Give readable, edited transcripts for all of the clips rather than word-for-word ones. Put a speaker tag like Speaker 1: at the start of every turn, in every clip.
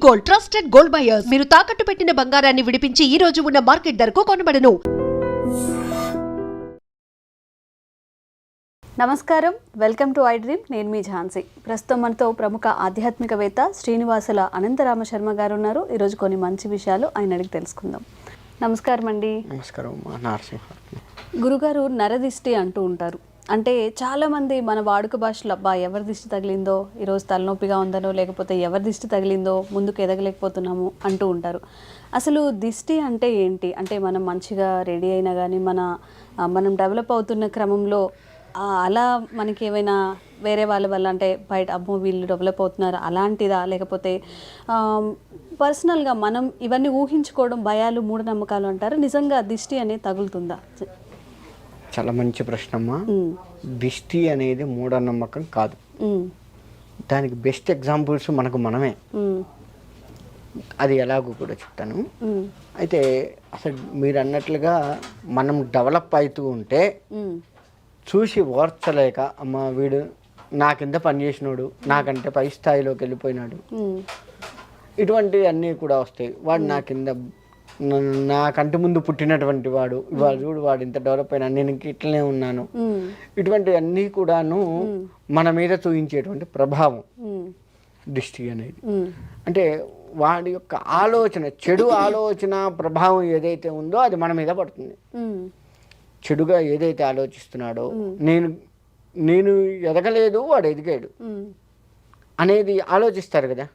Speaker 1: Gold, trusted gold buyers. మీరు తాకట్టు పెట్టిన బంగారాన్ని విడిపించి ఈ రోజు ఉన్న మార్కెట్ ధరకు కొనబడను.
Speaker 2: నమస్కారం, వెల్కమ్ టు ఐ డ్రీమ్. నేను మీ ఝాన్సీ. ప్రస్తుతం మనతో ప్రముఖ ఆధ్యాత్మికవేత్త శ్రీనివాసుల అనంతరామ శర్మ గారు ఉన్నారు. ఈరోజు కొన్ని మంచి విషయాలు ఆయన అడిగి తెలుసుకుందాం. నమస్కారం అండి.
Speaker 3: నమస్కారం.
Speaker 2: గురుగారు, నరదిష్టి అంటూ ఉంటారు. అంటే చాలామంది మన వాడుక భాషలో అబ్బా ఎవరి దిష్టి తగిలిందో, ఈరోజు తలనొప్పిగా ఉందనో, లేకపోతే ఎవరి దిష్టి తగిలిందో ముందుకు ఎదగలేకపోతున్నాము అంటూ ఉంటారు. అసలు దిష్టి అంటే ఏంటి? అంటే మనం మంచిగా రెడీ అయినా కానీ మనం డెవలప్ అవుతున్న క్రమంలో అలా మనకి ఏమైనా వేరే వాళ్ళ వల్ల, అంటే బయట అమ్మో వీళ్ళు డెవలప్ అవుతున్నారు అలాంటిదా, లేకపోతే పర్సనల్గా మనం ఇవన్నీ ఊహించుకోవడం, భయాలు, మూఢనమ్మకాలు అంటారు, నిజంగా దిష్టి అనేది తగులుతుందా?
Speaker 3: చాలా మంచి ప్రశ్న అమ్మా. దిష్టి అనేది మూఢనమ్మకం కాదు. దానికి బెస్ట్ ఎగ్జాంపుల్స్ మనకు మనమే. అది ఎలాగో కూడా చెప్తాను. అయితే అసలు మీరు అన్నట్లుగా మనం డెవలప్ అవుతూ ఉంటే చూసి ఓర్చలేక అమ్మ వీడు నా కింద పనిచేసినాడు, నాకంటే పై స్థాయిలోకి వెళ్ళిపోయినాడు, ఇటువంటివి అన్నీ కూడా వస్తాయి. వాడు నా కింద, నా కంటి ముందు పుట్టినటువంటి వాడు, ఇవాళ చూడు వాడు ఇంత డెవలప్ అయినా, నేను ఇంక ఇట్లనే ఉన్నాను, ఇటువంటి అన్నీ కూడాను మన మీద చూపించేటువంటి ప్రభావం దృష్టి అనేది. అంటే వాడి యొక్క ఆలోచన, చెడు ఆలోచన ప్రభావం ఏదైతే ఉందో అది మన మీద పడుతుంది. చెడుగా ఏదైతే ఆలోచిస్తున్నాడో, నేను ఎదగలేదు వాడు ఎదిగాడు అనేది ఆలోచిస్తారు కదా,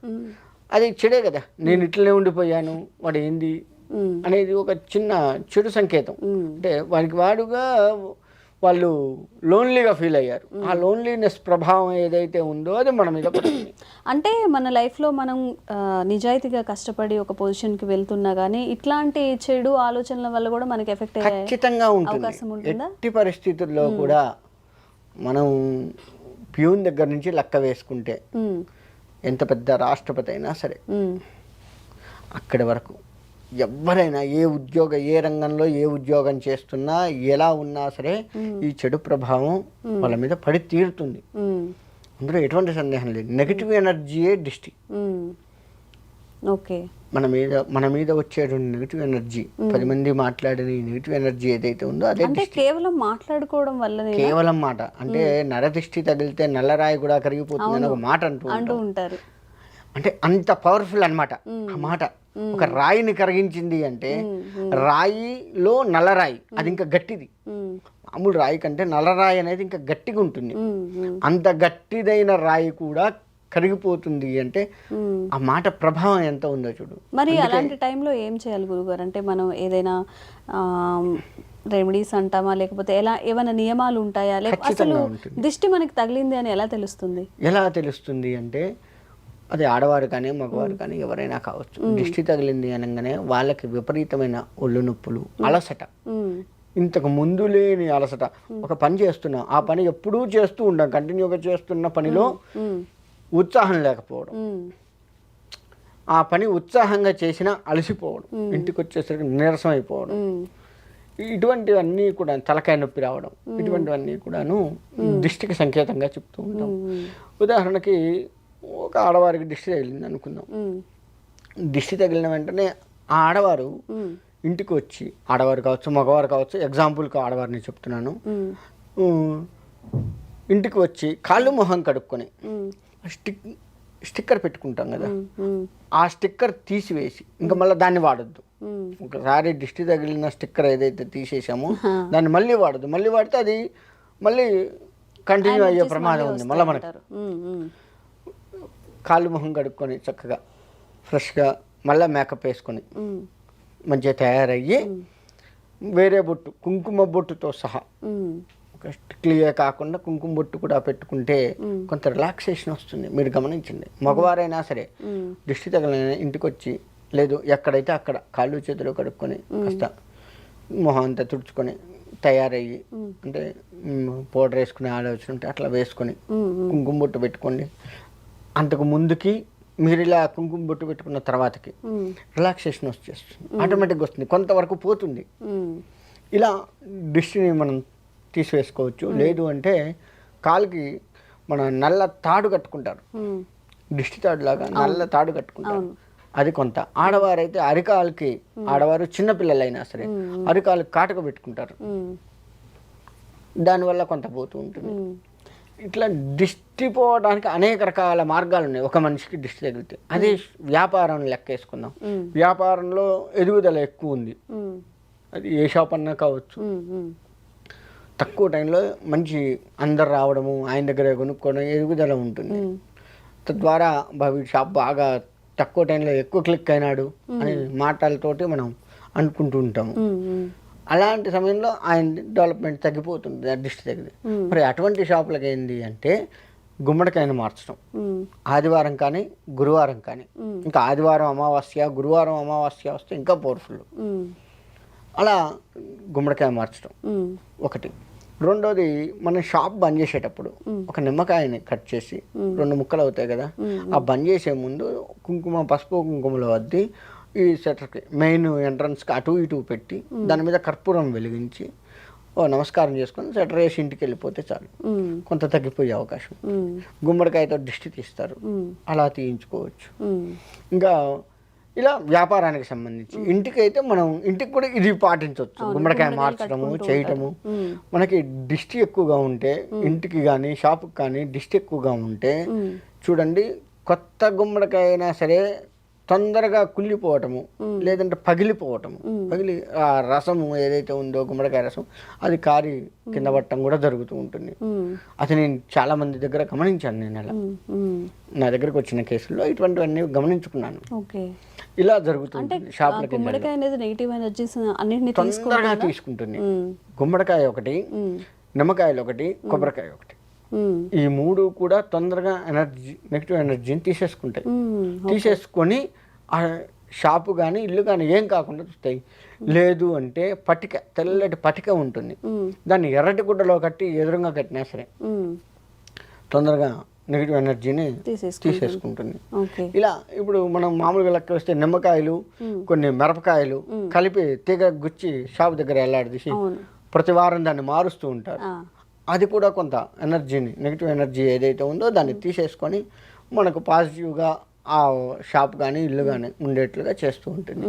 Speaker 3: అది చెడే కదా. నేను ఇట్లనే ఉండిపోయాను వాడు ఏంది అనేది ఒక చిన్న చెడు సంకేతం. అంటే వాడుగా వాళ్ళు లోన్లీగా ఫీల్ అయ్యారు. ఆ లోన్లీనెస్ ప్రభావం ఏదైతే ఉందో అది మన మీద పడుతుంది.
Speaker 2: అంటే మన లైఫ్లో మనం నిజాయితీగా కష్టపడి ఒక పొజిషన్కి వెళ్తున్నా కానీ ఇట్లాంటి చెడు ఆలోచనల వల్ల కూడా మనకి ఎఫెక్ట్
Speaker 3: ఖచ్చితంగా ఉంటుంది. ఎట్టి పరిస్థితుల్లో కూడా మనం ప్యూన్ దగ్గర నుంచి లెక్క వేసుకుంటే ఎంత పెద్ద రాష్ట్రపతి అయినా సరే, అక్కడి వరకు ఎవరైనా ఏ రంగంలో ఏ ఉద్యోగం చేస్తున్నా, ఎలా ఉన్నా సరే ఈ చెడు ప్రభావం వాళ్ళ మీద పడి తీరుతుంది. అందులో ఎటువంటి సందేహం లేదు. నెగిటివ్ ఎనర్జీయే దిష్టి.
Speaker 2: ఓకే,
Speaker 3: మన మీద వచ్చేటువంటి నెగిటివ్ ఎనర్జీ, 10 మంది మాట్లాడిన ఈ నెగిటివ్ ఎనర్జీ ఏదైతే ఉందో అదే
Speaker 2: కేవలం మాట్లాడుకోవడం వల్ల,
Speaker 3: కేవలం మాట అంటే నరదిష్టి తగిలితే నల్లరాయి కూడా కరిగిపోతుంది అని ఒక మాట అంటూ ఉంటారు. అంటే అంత పవర్ఫుల్ అన్నమాట ఆ మాట. ఒక రాయిని కరిగించింది అంటే రాయిలో నల్లరాయి అది ఇంకా గట్టిది. మామూలు రాయి కంటే నల్లరాయి అనేది ఇంకా గట్టిగా ఉంటుంది. అంత గట్టిదైన రాయి కూడా కరిగిపోతుంది అంటే ఆ మాట ప్రభావం ఎంత ఉందో చూడు.
Speaker 2: మరి అలాంటి టైంలో ఏం చేయాలి గురుగారు? అంటే మనం ఏదైనా రెమెడీస్ అంటామా, లేకపోతే ఏమైనా నియమాలు ఉంటాయా? అసలు దిష్టి మనకి తగిలింది అని ఎలా తెలుస్తుంది అంటే అది ఆడవారు కానీ మగవారు కానీ ఎవరైనా కావచ్చు. దిష్టి తగిలింది అనగానే వాళ్ళకి విపరీతమైన ఒళ్ళు నొప్పులు, అలసట, ఇంతకు ముందు లేని అలసట. ఒక పని చేస్తున్నాం, ఆ పని ఎప్పుడూ చేస్తూ ఉంటాం, కంటిన్యూగా చేస్తున్న పనిలో ఉత్సాహం లేకపోవడం, ఆ పని ఉత్సాహంగా చేసినా అలసిపోవడం, ఇంటికి వచ్చేసరికి నీరసం అయిపోవడం, ఇటువంటివన్నీ కూడా తలకాయ నొప్పి రావడం, ఇటువంటివన్నీ కూడాను దిష్టికి సంకేతంగా చెప్తూ ఉంటాం. ఉదాహరణకి ఒక ఆడవారికి దిష్టి తగిలింది అనుకుందాం. దిష్టి తగిలిన వెంటనే ఆ ఆడవారు ఇంటికి వచ్చి, ఆడవారు కావచ్చు మగవారు కావచ్చు, ఎగ్జాంపుల్కి ఆడవారిని చెప్తున్నాను, ఇంటికి వచ్చి కాళ్ళు మొహం కడుక్కొని స్టిక్కర్ పెట్టుకుంటాం కదా, ఆ స్టిక్కర్ తీసివేసి ఇంకా మళ్ళీ దాన్ని వాడద్దు. ఒకసారి దిష్టి తగిలిన స్టిక్కర్ ఏదైతే తీసేసామో దాన్ని మళ్ళీ వాడద్దు. మళ్ళీ వాడితే అది మళ్ళీ కంటిన్యూ అయ్యే ప్రమాదం ఉంది. మళ్ళీ మనకు కాళ్ళు మొహం కడుక్కొని చక్కగా ఫ్రెష్గా మళ్ళీ మేకప్ వేసుకొని మంచిగా తయారయ్యి వేరే బొట్టు, కుంకుమ బొట్టుతో సహా, క్లియర్ కాకుండా కుంకుమ బొట్టు కూడా పెట్టుకుంటే కొంత రిలాక్సేషన్ వస్తుంది. మీరు గమనించండి, మగవారైనా సరే దిష్టి తగిలిన ఇంటికి వచ్చి, లేదు ఎక్కడైతే అక్కడ కాళ్ళు చేతులు కడుక్కొని కాస్త మొహం అంతా తుడుచుకొని తయారయ్యి, అంటే పౌడర్ వేసుకునే ఆలోచన ఉంటే అట్లా వేసుకొని కుంకుమ బొట్టు పెట్టుకోండి. అంతకు ముందుకి మీరు ఇలా కుంకుమ బొట్టు పెట్టుకున్న తర్వాతకి రిలాక్సేషన్ వచ్చేస్తుంది, ఆటోమేటిక్గా వస్తుంది, కొంతవరకు పోతుంది. ఇలా దిష్టిని మనం తీసివేసుకోవచ్చు. లేదు అంటే కాలుకి మన నల్ల తాడు కట్టుకుంటారు, దిష్టి తాడు లాగా నల్ల తాడు కట్టుకుంటారు.
Speaker 3: అది కొంత. ఆడవారైతే అరికాలకి, ఆడవారు చిన్నపిల్లలైనా సరే అరికాలు కాటుక పెట్టుకుంటారు, దానివల్ల కొంత పోతూ ఉంటుంది. ఇట్లా దిష్టి పోవడానికి అనేక రకాల మార్గాలు ఉన్నాయి ఒక మనిషికి దిష్టి తగిలితే. అదే వ్యాపారం లెక్కేసుకుందాం. వ్యాపారంలో ఎదుగుదల ఎక్కువ ఉంది, అది ఏ షాప్ అన్నా కావచ్చు. తక్కువ టైంలో మంచి అందరు రావడము, ఆయన దగ్గర కొనుక్కోవడం, ఎదుగుదల ఉంటుంది. తద్వారా బాబు షాప్ బాగా తక్కువ టైంలో ఎక్కువ క్లిక్ అయినాడు అనే మాటలతోటి మనం అనుకుంటూ ఉంటాము. అలాంటి సమయంలో ఆయన డెవలప్మెంట్ తగ్గిపోతుంది ఆ దిష్టి తగిలి. మరి అటువంటి షాపులకు ఏంది అంటే గుమ్మడికాయను మార్చడం, ఆదివారం కానీ గురువారం కానీ, ఇంకా ఆదివారం అమావాస్య గురువారం అమావాస్య వస్తే ఇంకా పవర్ఫుల్. అలా గుమ్మడికాయ మార్చడం ఒకటి. రెండోది, మనం షాప్ బంద్ చేసేటప్పుడు ఒక నిమ్మకాయని కట్ చేసి 2 ముక్కలు అవుతాయి కదా, ఆ బంద్ చేసే ముందు కుంకుమ, పసుపు కుంకుమలో అద్ది ఈ షట్టర్కి మెయిన్ ఎంట్రన్స్కి అటు ఇటు పెట్టి దాని మీద కర్పూరం వెలిగించి నమస్కారం చేసుకొని షట్టర్ వేసి ఇంటికి వెళ్ళిపోతే చాలు, కొంత తగ్గిపోయే అవకాశం. గుమ్మడికాయతో దిష్టి తీస్తారు, అలా తీయించుకోవచ్చు. ఇంకా ఇలా వ్యాపారానికి సంబంధించి ఇంటికి అయితే మనం ఇంటికి కూడా ఇది పాటించవచ్చు. గుమ్మడికాయ మార్చడము, చేయటము. మనకి దిష్టి ఎక్కువగా ఉంటే ఇంటికి కానీ షాపుకి కానీ దిష్టి ఎక్కువగా ఉంటే చూడండి, కొత్త గుమ్మడికాయ అయినా సరే తొందరగా కుళ్ళిపోవటము, లేదంటే పగిలిపోవటము, పగిలి ఆ రసము ఏదైతే ఉందో గుమ్మడికాయ రసం అది కారి కింద పట్టడం కూడా జరుగుతూ ఉంటుంది. అది నేను చాలా మంది దగ్గర గమనించాను. నేను అలా నా దగ్గరకు వచ్చిన కేసుల్లో ఇటువంటివన్నీ గమనించుకున్నాను. ఇలా జరుగుతుంది. షాపులకి తొందరగా తీసుకుంటుంది. గుమ్మడికాయ ఒకటి, నిమ్మకాయలు ఒకటి, కొబ్బరికాయ ఒకటి, ఈ 3 కూడా తొందరగా నెగిటివ్ ఎనర్జీని తీసేసుకుంటాయి. తీసేసుకొని ఆ షాపు కానీ ఇల్లు కానీ ఏం కాకుండా చూస్తాయి. లేదు అంటే పటిక, తెల్లటి పటిక ఉంటుంది, దాన్ని ఎర్రటి గుడ్డలో కట్టి ఎదురుగా కట్టినా సరే తొందరగా నెగిటివ్ ఎనర్జీని తీసేసుకుంటుంది. ఇలా ఇప్పుడు మనం మామూలుగా లెక్క వస్తే నిమ్మకాయలు, కొన్ని మిరపకాయలు కలిపి తీగ గుచ్చి షాప్ దగ్గర వెళ్ళాడదీసి ప్రతి వారం దాన్ని మారుస్తూ ఉంటారు. అది కూడా కొంత ఎనర్జీని, నెగిటివ్ ఎనర్జీ ఏదైతే ఉందో దాన్ని తీసేసుకొని మనకు పాజిటివ్గా ఆ షాప్ కానీ ఇల్లు కానీ ఉండేట్లుగా చేస్తూ ఉంటుంది.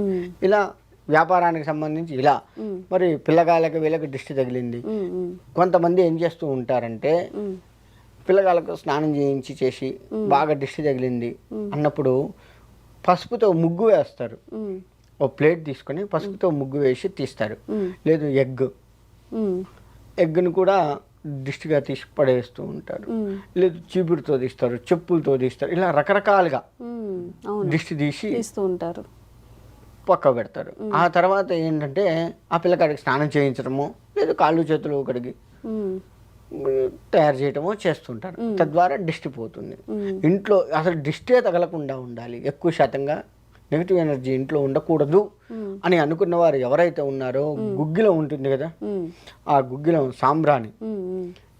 Speaker 3: ఇలా వ్యాపారానికి సంబంధించి ఇలా. మరి పిల్లగాళ్ళకి వీళ్ళకి దిష్టి తగిలింది, కొంతమంది ఏం చేస్తూ ఉంటారంటే పిల్లగాళ్ళకు స్నానం చేసి బాగా దిష్టి తగిలింది అన్నప్పుడు పసుపుతో ముగ్గు వేస్తారు. ఓ ప్లేట్ తీసుకొని పసుపుతో ముగ్గు వేసి తీస్తారు. లేదు ఎగ్గును కూడా దిష్టిగా తీసి పడేస్తూ ఉంటారు. లేదు చీపురుతో తీస్తారు, చెప్పులతో తీస్తారు. ఇలా రకరకాలుగా దిష్టి తీసి ఉంటారు, పక్క పెడతారు. ఆ తర్వాత ఏంటంటే ఆ పిల్లకాడికి స్నానం చేయించడము, లేదు కాళ్ళు చేతులు కడిగి తయారు చేయటమో చేస్తుంటారు. తద్వారా దిష్టి పోతుంది. ఇంట్లో అసలు దిష్టే తగలకుండా ఉండాలి. ఎక్కువ శాతంగా నెగిటివ్ ఎనర్జీ ఇంట్లో ఉండకూడదు అని అనుకున్న వారు ఎవరైతే ఉన్నారో, గుగ్గిలం ఉంటుంది కదా, ఆ గుగ్గిలం సాంబ్రాణి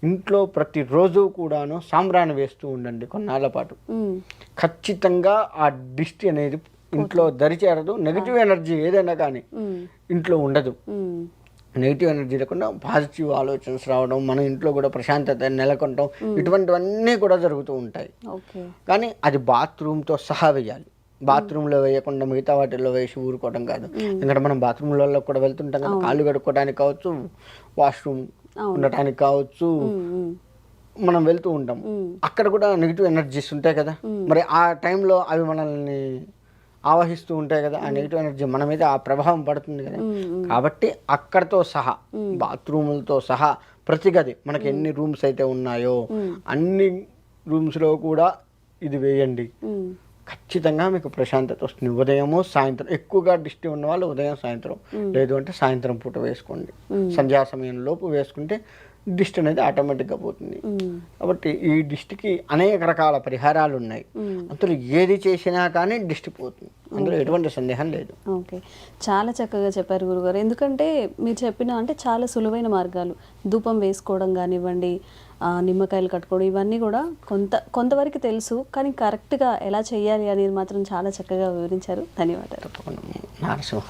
Speaker 3: ఇంట్లో ప్రతిరోజు కూడాను సాంబ్రాణి వేస్తూ ఉండండి కొన్నాళ్ళ పాటు. ఖచ్చితంగా ఆ దిష్టి అనేది ఇంట్లో దరిచేరదు. నెగిటివ్ ఎనర్జీ ఏదైనా కానీ ఇంట్లో ఉండదు. నెగిటివ్ ఎనర్జీ లేకుండా పాజిటివ్ ఆలోచనలు రావడం, మన ఇంట్లో కూడా ప్రశాంతత నెలకొనడం, ఇటువంటివన్నీ కూడా జరుగుతూ ఉంటాయి. కానీ అది బాత్రూమ్తో సహా వేయాలి. బాత్రూంలో వేయకుండా మిగతా వాటిల్లో వేసి ఊరుకోవడం కాదు. ఎందుకంటే మనం బాత్రూంలలో కూడా వెళ్తుంటాం కదా, కాళ్ళు కడుక్కోవడానికి కావచ్చు, వాష్రూమ్ ఉండటానికి కావచ్చు, మనం వెళ్తూ ఉంటాం. అక్కడ కూడా నెగిటివ్ ఎనర్జీస్ ఉంటాయి కదా. మరి ఆ టైంలో అవి మనల్ని ఆవహిస్తూ ఉంటాయి కదా. ఆ నెగిటివ్ ఎనర్జీ మన మీద ఆ ప్రభావం పడుతుంది కదా. కాబట్టి అక్కడతో సహా, బాత్రూములతో సహా ప్రతి గది, మనకి ఎన్ని రూమ్స్ అయితే ఉన్నాయో అన్ని రూమ్స్లో కూడా ఇది వేయండి. ఖచ్చితంగా మీకు ప్రశాంతత వస్తుంది. ఉదయము సాయంత్రం, ఎక్కువగా దిష్టి ఉన్న వాళ్ళు ఉదయం సాయంత్రం, లేదు అంటే సాయంత్రం పూట వేసుకోండి. సంధ్యా సమయం లోపు వేసుకుంటే దిష్టి అనేది ఆటోమేటిక్గా పోతుంది. కాబట్టి ఈ దిష్టికి అనేక రకాల పరిహారాలు ఉన్నాయి. అందులో ఏది చేసినా కానీ దిష్టి పోతుంది, అందులో ఎటువంటి సందేహం లేదు.
Speaker 4: ఓకే, చాలా చక్కగా చెప్పారు గురుగారు. ఎందుకంటే మీరు చెప్పిన అంటే చాలా సులువైన మార్గాలు, ధూపం వేసుకోవడం కానివ్వండి, నిమ్మకాయలు కట్టుకోవడం, ఇవన్నీ కూడా కొంతవరకు తెలుసు, కానీ కరెక్ట్గా ఎలా చేయాలి అనేది మాత్రం చాలా చక్కగా వివరించారు. ధన్యవాదాలు.
Speaker 3: నరసింహ.